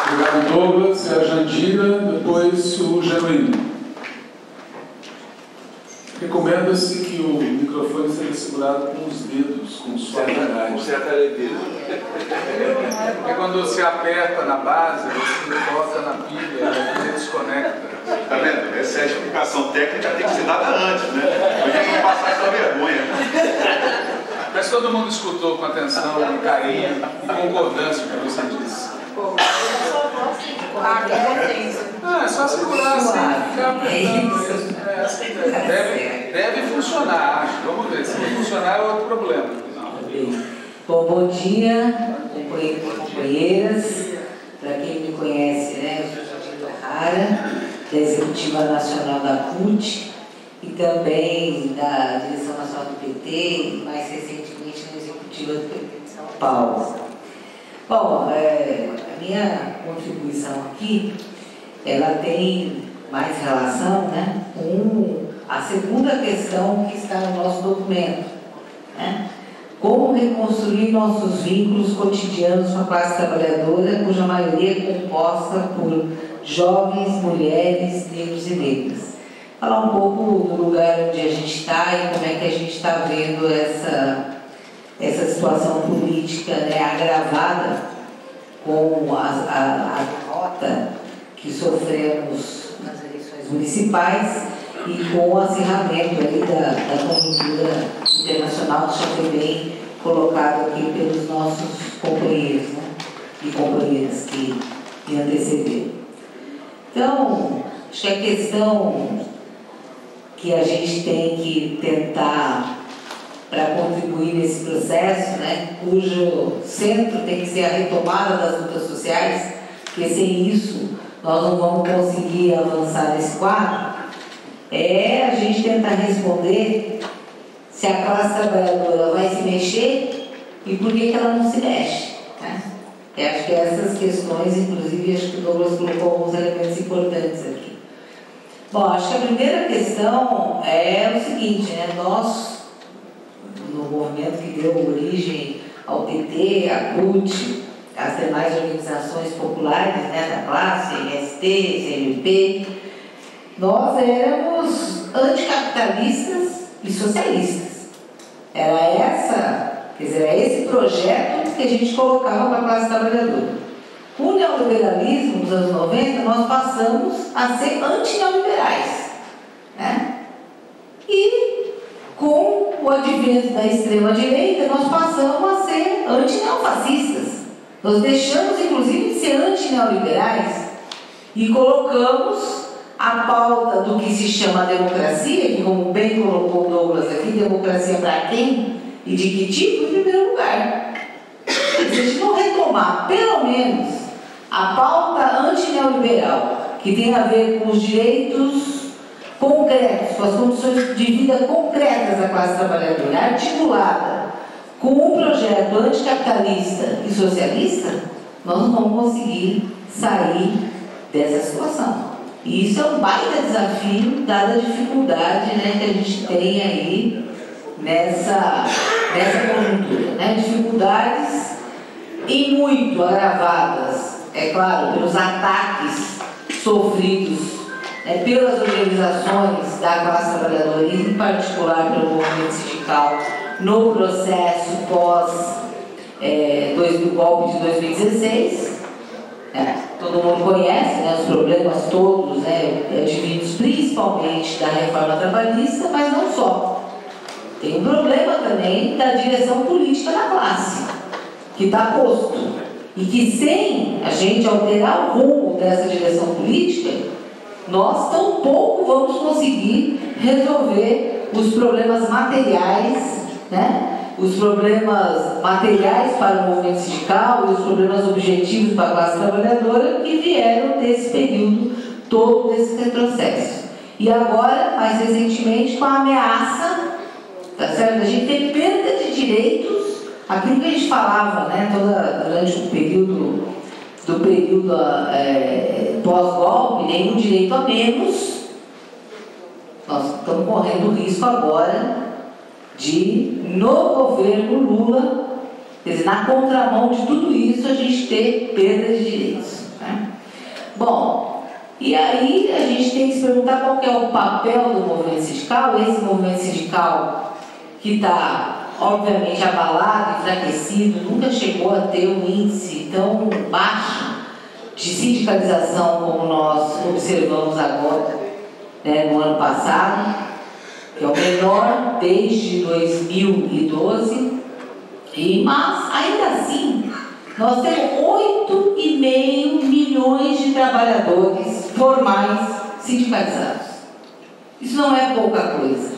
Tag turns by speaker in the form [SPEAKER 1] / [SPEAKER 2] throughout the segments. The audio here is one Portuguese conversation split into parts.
[SPEAKER 1] Obrigado, Douglas. É a Jandira, depois o Genuíno. Recomenda-se que o microfone seja segurado com os dedos, com suavidade.
[SPEAKER 2] Com certa leveza. Porque quando você aperta na base, você toca na pilha e a pilha desconecta.
[SPEAKER 3] Tá vendo? Essa explicação técnica tem que ser dada antes, né? Porque não passar essa vergonha.
[SPEAKER 2] Mas todo mundo escutou com atenção, com carinho e concordância com o que você disse. É só segurar assim, ficar apertando. Deve funcionar, acho. Vamos ver. Se não funcionar é outro problema.
[SPEAKER 4] Bom, bom dia, companheiros e companheiras. Para quem me conhece, né, eu sou Jandira O'Hara, da Executiva Nacional da CUT e também da Direção Nacional do PT e mais recentemente na Executiva do PT de São Paulo. Bom, a minha contribuição aqui, ela tem mais relação, né, com a segunda questão que está no nosso documento, né? Como reconstruir nossos vínculos cotidianos com a classe trabalhadora, cuja maioria é composta por jovens, mulheres, negros e negras. Falar um pouco do lugar onde a gente está e como é que a gente está vendo essa situação política, né, agravada com a derrota que sofremos nas eleições municipais e com o acirramento aí da conjuntura internacional, que já foi bem colocado aqui pelos nossos companheiros, né, e companheiras que me antecederam. Então, acho que a questão que a gente tem que tentar para contribuir nesse processo, né, cujo centro tem que ser a retomada das lutas sociais, porque sem isso nós não vamos conseguir avançar nesse quadro, é a gente tentar responder se a classe trabalhadora vai se mexer e por que ela não se mexe, né? Eu acho que essas questões, inclusive, acho que o Douglas colocou alguns elementos importantes aqui. Bom, acho que a primeira questão é o seguinte, né? Nós, no movimento que deu origem ao PT, à CUT, às demais organizações populares, né, da classe, MST, CNP, nós éramos anticapitalistas e socialistas. Era esse projeto que a gente colocava para a classe trabalhadora. Com o neoliberalismo dos anos 90, nós passamos a ser antineoliberais, né? E com o advento da extrema-direita, nós passamos a ser antineofascistas. Nós deixamos, inclusive, de ser antineoliberais e colocamos a pauta do que se chama democracia, que, como bem colocou o Douglas aqui, democracia para quem e de que tipo, em primeiro lugar. Se a gente não retomar, pelo menos, a pauta antineoliberal, que tem a ver com os direitos concretos, com as condições de vida concretas da classe trabalhadora, articulada com um projeto anticapitalista e socialista, nós não vamos conseguir sair dessa situação. E isso é um baita desafio, dada a dificuldade, né, que a gente tem aí nessa conjuntura, né? Dificuldades e muito agravadas, é claro, pelos ataques sofridos, né, pelas organizações da classe trabalhadora, em particular pelo movimento sindical, no processo pós golpe de 2016. Todo mundo conhece, né, os problemas todos, né, advindos principalmente da reforma trabalhista, mas não só. Tem um problema também da direção política da classe, que está posto. E que sem a gente alterar o rumo dessa direção política, nós tampouco vamos conseguir resolver os problemas materiais, né? Os problemas materiais para o movimento sindical e os problemas objetivos para a classe trabalhadora que vieram desse período todo, desse retrocesso. E agora, mais recentemente, com a ameaça, tá certo? A gente tem perda de direitos, aquilo que a gente falava, né, durante o período pós-golpe, nenhum direito a menos. Nós estamos correndo o risco agora de, no governo Lula, quer dizer, na contramão de tudo isso, a gente ter perda de direitos, né? Bom, e aí a gente tem que se perguntar qual que é o papel do movimento sindical. Esse movimento sindical que está, obviamente, abalado, enfraquecido, nunca chegou a ter um índice tão baixo de sindicalização como nós observamos agora, né, no ano passado, que é o menor desde 2012, mas ainda assim nós temos 8,5 milhões de trabalhadores formais sindicalizados. Isso não é pouca coisa.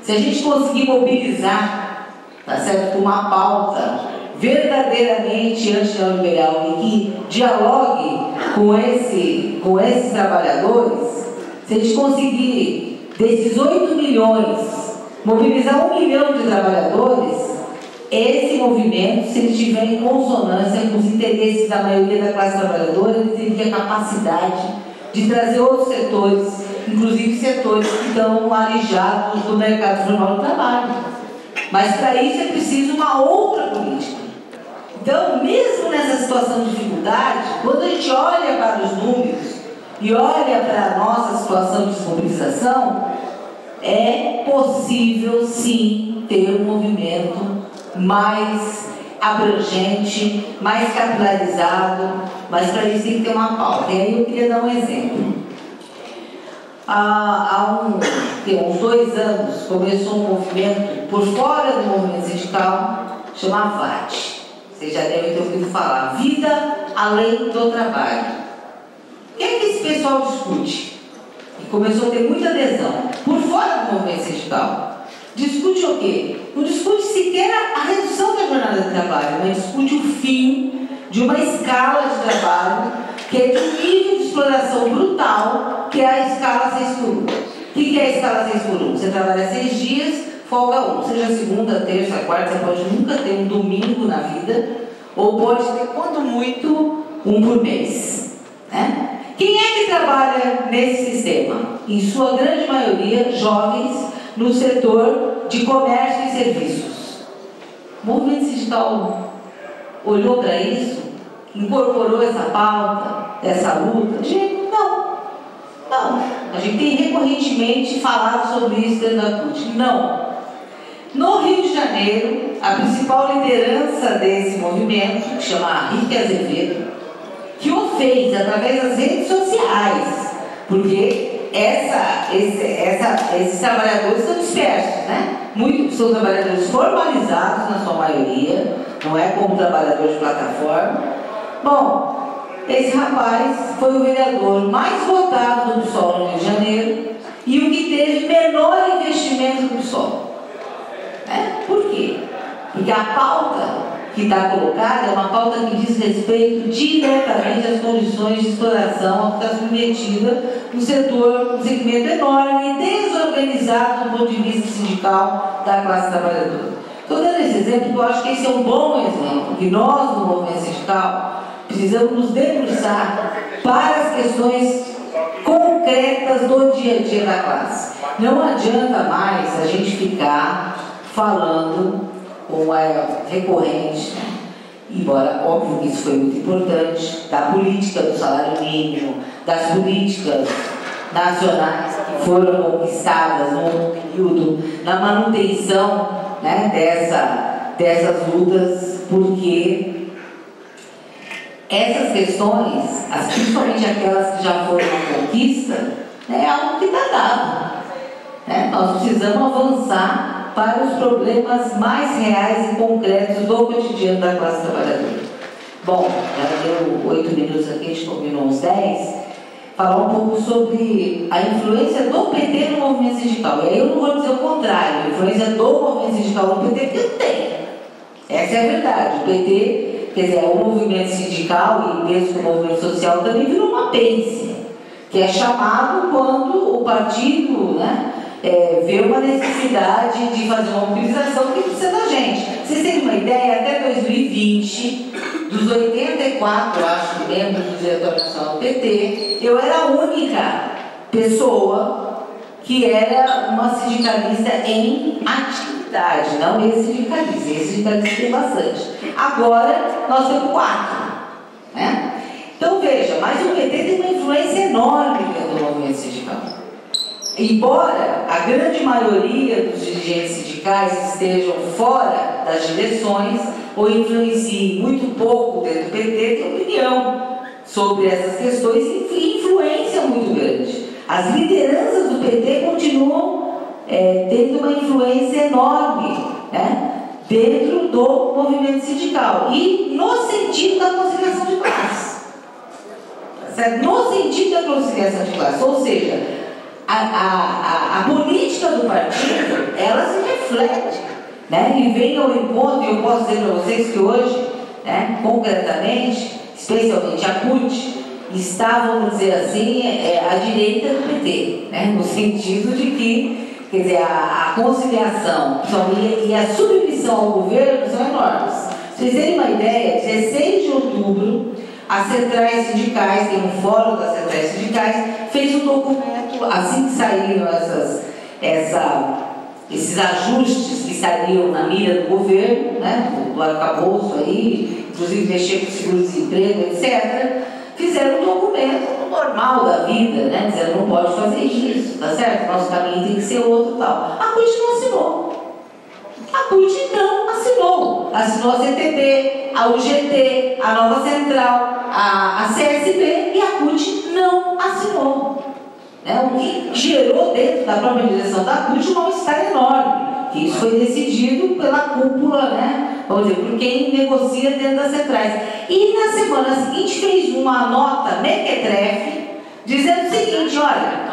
[SPEAKER 4] Se a gente conseguir mobilizar, tá certo, uma pauta verdadeiramente anti-neoliberal e que dialogue com esses trabalhadores, se a gente conseguir, desses 8 milhões, mobilizar 1 milhão de trabalhadores, esse movimento, se ele estiver em consonância com os interesses da maioria da classe trabalhadora, ele teria capacidade de trazer outros setores, inclusive setores que estão alijados do mercado formal do trabalho. Mas para isso é preciso uma outra política. Então, mesmo nessa situação de dificuldade, quando a gente olha para os números e olha para a nossa situação de desmobilização, é possível sim ter um movimento mais abrangente, mais capilarizado, mas para isso tem que ter uma pauta. E aí eu queria dar um exemplo. Há uns 2 anos começou um movimento por fora do movimento sindical chamado VAT. Vocês já devem ter ouvido falar. Vida além do trabalho. O que é que esse pessoal discute? E começou a ter muita adesão. Por fora do movimento sindical. Discute o quê? Não discute sequer a redução da jornada de trabalho, mas discute o fim de uma escala de trabalho que é de um nível de exploração brutal, que é a escala 6x1. O que é a escala 6x1? Você trabalha 6 dias, folga 1. Seja segunda, terça, quarta, você pode nunca ter um domingo na vida, ou pode ter, quanto muito, 1 por mês. Né? Quem é que trabalha nesse sistema? Em sua grande maioria, jovens no setor de comércio e serviços. O movimento sindical olhou para isso, incorporou essa pauta, essa luta? Gente, não. A gente tem recorrentemente falado sobre isso dentro da CUT. Não. No Rio de Janeiro, a principal liderança desse movimento, que chama Rick Azevedo, que o fez através das redes sociais, porque esses trabalhadores estão dispersos, né? Muitos são trabalhadores formalizados na sua maioria, não é como trabalhador de plataforma. Bom, esse rapaz foi o vereador mais votado do PSOL no Rio de Janeiro e o que teve menor investimento do PSOL. Por quê? Porque a pauta que está colocada é uma pauta que diz respeito diretamente às condições de exploração que está submetida no setor, um segmento enorme e desorganizado do ponto de vista sindical da classe trabalhadora. Estou dando esse exemplo porque eu acho que esse é um bom exemplo, que nós, no movimento sindical, precisamos nos debruçar para as questões concretas do dia a dia da classe. Não adianta mais a gente ficar falando como é recorrente, né? Embora óbvio que isso foi muito importante, da política do salário mínimo, das políticas nacionais que foram conquistadas no longo período, na manutenção, né, dessas lutas, porque essas questões, principalmente aquelas que já foram uma conquista, é algo que está dado. Né? Nós precisamos avançar para os problemas mais reais e concretos do cotidiano da classe trabalhadora. Bom, já deu 8 minutos aqui, a gente combinou uns 10, falar um pouco sobre a influência do PT no movimento sindical. E aí eu não vou dizer o contrário, a influência do movimento sindical no PT, porque tem. Essa é a verdade. O PT, quer dizer, o movimento sindical e mesmo o movimento social também virou uma apêndice, que é chamado quando o partido, né, vê uma necessidade de fazer uma mobilização que precisa da gente. Vocês têm uma ideia, até 2020, dos 84, acho, membros do Diretório Nacional do PT, eu era a única pessoa que era uma sindicalista em atividade, não ex-sindicalista. Ex-sindicalista tem bastante. Agora, nós temos 4. Né? Então, veja, veja, mas o PT tem uma influência enorme dentro do movimento sindical. Embora a grande maioria dos dirigentes sindicais estejam fora das direções ou influenciem muito pouco dentro do PT, tem opinião sobre essas questões e influência muito grande. As lideranças do PT continuam tendo uma influência enorme, né, dentro do movimento sindical e no sentido da conciliação de classe. Certo? No sentido da conciliação de classe, ou seja, a política do partido, ela se reflete, né, e vem ao encontro, e eu posso dizer para vocês que hoje, né, concretamente, especialmente a CUT, está, vamos dizer assim, à direita do PT, né, no sentido de que, quer dizer, a conciliação e a submissão ao governo são enormes. Para vocês terem uma ideia, 16 de outubro, as centrais sindicais, tem um fórum das centrais sindicais, fez um documento, assim que saíram esses ajustes que estariam na mira do governo, né, do arcabouço aí, inclusive mexer com o seguro-desemprego, etc., fizeram um documento normal da vida, né, dizendo não pode fazer isso, tá certo? Nosso caminho tem que ser outro e tal. A CUT não assinou. A CUT não assinou. Assinou a CTB, a UGT, a Nova Central, a CSB e a CUT não assinou. O que gerou dentro da própria direção da CUT um mal-estar enorme. Que isso foi decidido pela cúpula, né? Vamos dizer, por quem negocia dentro das centrais. E na semana seguinte fez uma nota mequetrefe dizendo o seguinte: olha,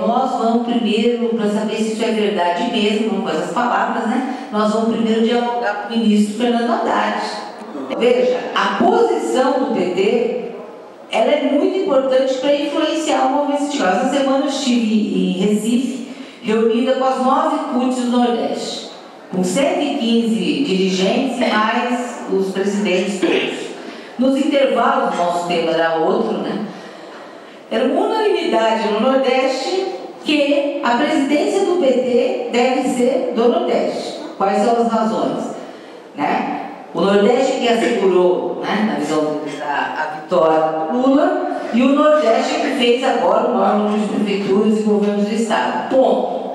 [SPEAKER 4] nós vamos primeiro, para saber se isso é verdade mesmo, não com essas palavras, né? Nós vamos primeiro dialogar com o ministro Fernando Haddad. Veja, a posição do PT, ela é muito importante para influenciar o movimento sindical. Essa semana eu estive em Recife, reunida com as 9 CUTs do Nordeste, com 115 dirigentes e mais os presidentes todos. Nos intervalos, nosso tema era outro, né? Era uma unanimidade no Nordeste que a presidência do PT deve ser do Nordeste. Quais são as razões? Né? O Nordeste que assegurou, né, na visão da vitória do Lula, e o Nordeste que fez agora o maior número de prefeituras e governos do Estado. Ponto.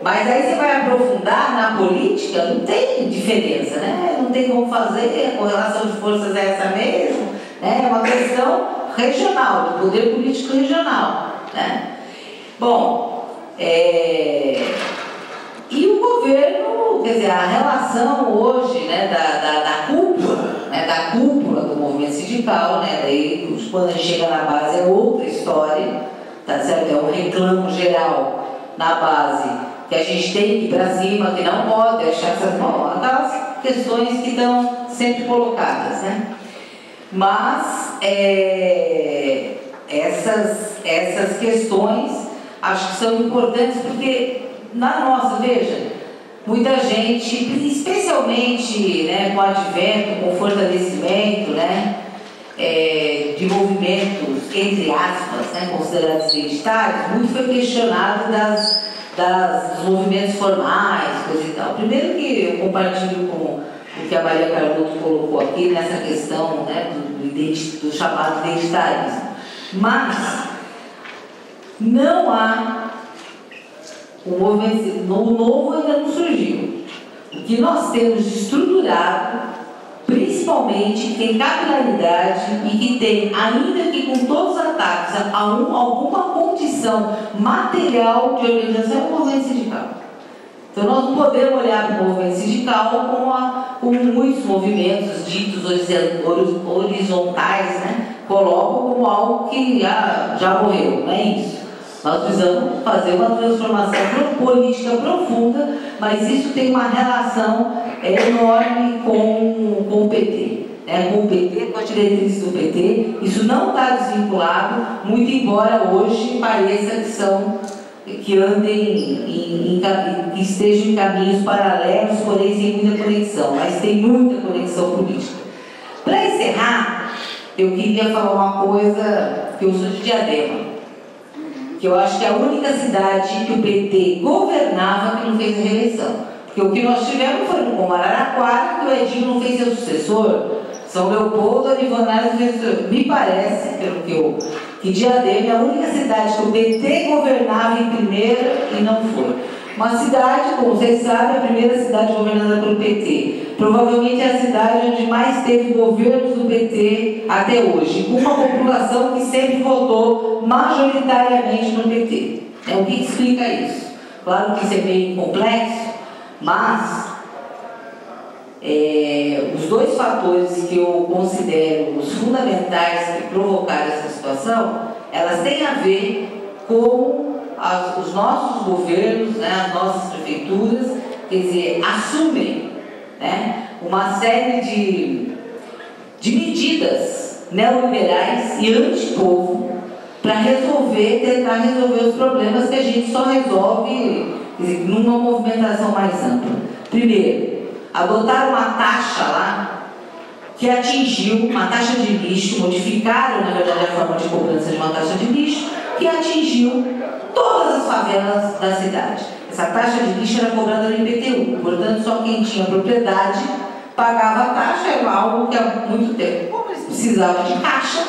[SPEAKER 4] Mas aí você vai aprofundar na política, não tem diferença, né? Não tem como fazer, a correlação de forças é essa mesmo, né? É uma questão regional, do poder político regional, né? Bom, e o governo, quer dizer, a relação hoje, né, da cúpula do movimento sindical, né, daí quando a gente chega na base é outra história, tá certo? É um reclamo geral na base, que a gente tem que ir para cima, que não pode deixar aquelas questões que estão sempre colocadas, né? Mas essas questões acho que são importantes porque na nossa, veja, muita gente, especialmente, né, com o advento, com o fortalecimento, né, de movimentos, entre aspas, né, considerados identitários, muito foi questionado dos movimentos formais, coisa e tal. Primeiro que eu compartilho com o que a Maria Cardoso colocou aqui nessa questão, né, do chamado identitarismo. Mas não há o movimento novo ainda não surgiu. O que nós temos de estruturado, principalmente, que tem capilaridade e que tem, ainda que com todos os ataques, alguma condição material de organização, é o movimento sindical. Então nós não podemos olhar para o movimento sindical como muitos movimentos ditos horizontais, né, colocam como algo que já morreu, não é isso. Nós precisamos fazer uma transformação política profunda, mas isso tem uma relação enorme com o PT. Com o PT, com a diretriz do PT. Isso não está desvinculado, muito embora hoje pareça que andem, que estejam em caminhos paralelos, porém sem muita conexão, mas tem muita conexão política. Para encerrar, eu queria falar uma coisa, que eu sou de Diadema, que eu acho que é a única cidade que o PT governava que não fez a reeleição. Porque o que nós tivemos foi no Araraquara, que o Edinho não fez seu sucessor. São Leopoldo, Alivanás, me parece, pelo que Diadema é a única cidade que o PT governava em primeira e não foi. Uma cidade, como vocês sabem, a primeira cidade governada pelo PT. Provavelmente é a cidade onde mais teve governos do PT até hoje, com uma população que sempre votou majoritariamente no PT. O que explica isso? Claro que isso é bem complexo, mas os dois fatores que eu considero os fundamentais que provocaram essa situação, elas têm a ver com os nossos governos, né, as nossas prefeituras, quer dizer, assumem, né, uma série de medidas neoliberais e antipovo para tentar resolver os problemas que a gente só resolve, quer dizer, numa movimentação mais ampla. Primeiro, adotaram uma taxa lá que atingiu uma taxa de lixo, modificaram, na verdade, a forma de cobrança de uma taxa de lixo, que atingiu todas as favelas da cidade. Essa taxa de lixo era cobrada no IPTU, portanto, só quem tinha propriedade pagava a taxa, era algo que há muito tempo, como eles precisavam de caixa,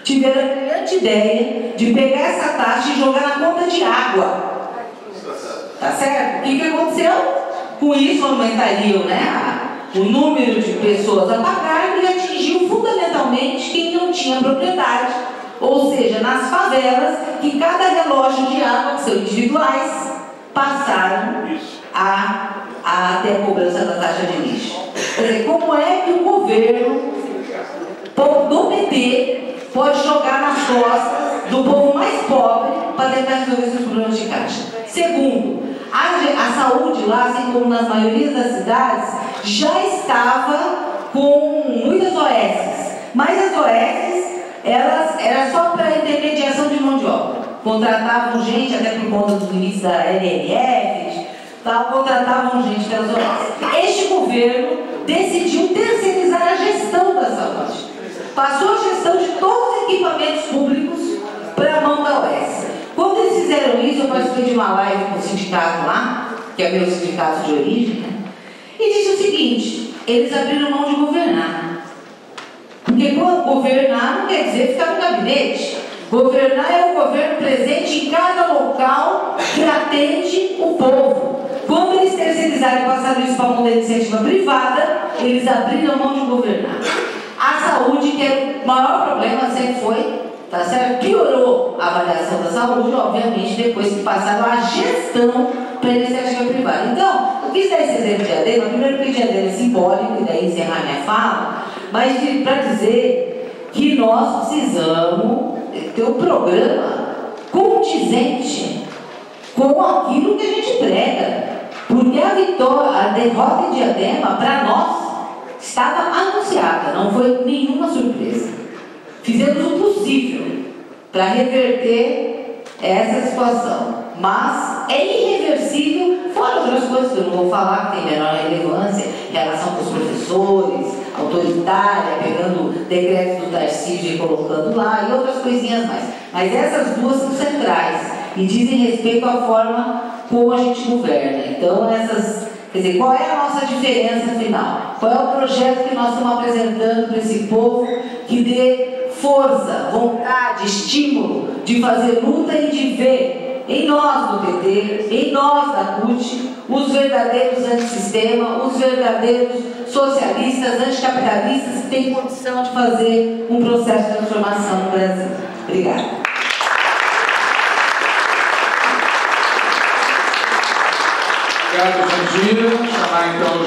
[SPEAKER 4] tiveram a brilhante ideia de pegar essa taxa e jogar na conta de água. Tá certo? O que aconteceu? Com isso aumentariam, né, o número de pessoas a pagar e atingiu fundamentalmente quem não tinha propriedade, ou seja, nas favelas, que cada relógio de água, que são individuais, passaram a ter a cobrança da taxa de lixo. Quer dizer, como é que o governo do PT pode jogar nas costas do povo mais pobre para tentar resolver esses problemas de caixa? Segundo, a saúde lá, assim como nas maiorias das cidades, já estava com muitas OS, mas as OS era só para intermediação de mão de obra. Contratavam gente, até por conta dos limites da LRF, contratavam gente pelas OS. Este governo decidiu terceirizar a gestão da saúde. Passou a gestão de todos os equipamentos públicos para a mão da OS. Quando eles fizeram isso, eu participei de uma live com o sindicato lá, que é meu sindicato de origem, né? E disse o seguinte: eles abriram mão de governar. Porque governar não quer dizer ficar no gabinete. Governar é o governo presente em cada local que atende o povo. Quando eles terceirizaram e passaram isso para a mão da iniciativa privada, eles abriram mão de governar. A saúde, que é o maior problema, sempre foi, tá certo? Piorou a avaliação da saúde, obviamente, depois que passaram a gestão para a iniciativa privada. Então, eu quis dar esse exemplo de Diadema, primeiro porque Diadema é simbólico, e daí encerrar minha fala, mas para dizer que nós precisamos ter um programa condizente com aquilo que a gente prega. Porque a derrota de Diadema, para nós, estava anunciada, não foi nenhuma surpresa. Fizemos o possível para reverter essa situação, mas é irreversível, fora outras coisas que eu não vou falar, que tem menor relevância, em relação com os professores, autoritária, pegando decretos do Tarcísio e colocando lá, e outras coisinhas mais. Mas essas duas são centrais e dizem respeito à forma como a gente governa. Então, quer dizer, qual é a nossa diferença final? Qual é o projeto que nós estamos apresentando para esse povo que dê força, vontade, estímulo de fazer luta e de ver em nós do PT, em nós da CUT, os verdadeiros antissistema, os verdadeiros socialistas, anticapitalistas que têm condição de fazer um processo de transformação no Brasil. Obrigada.
[SPEAKER 2] Obrigado, Jandira. Chamar então o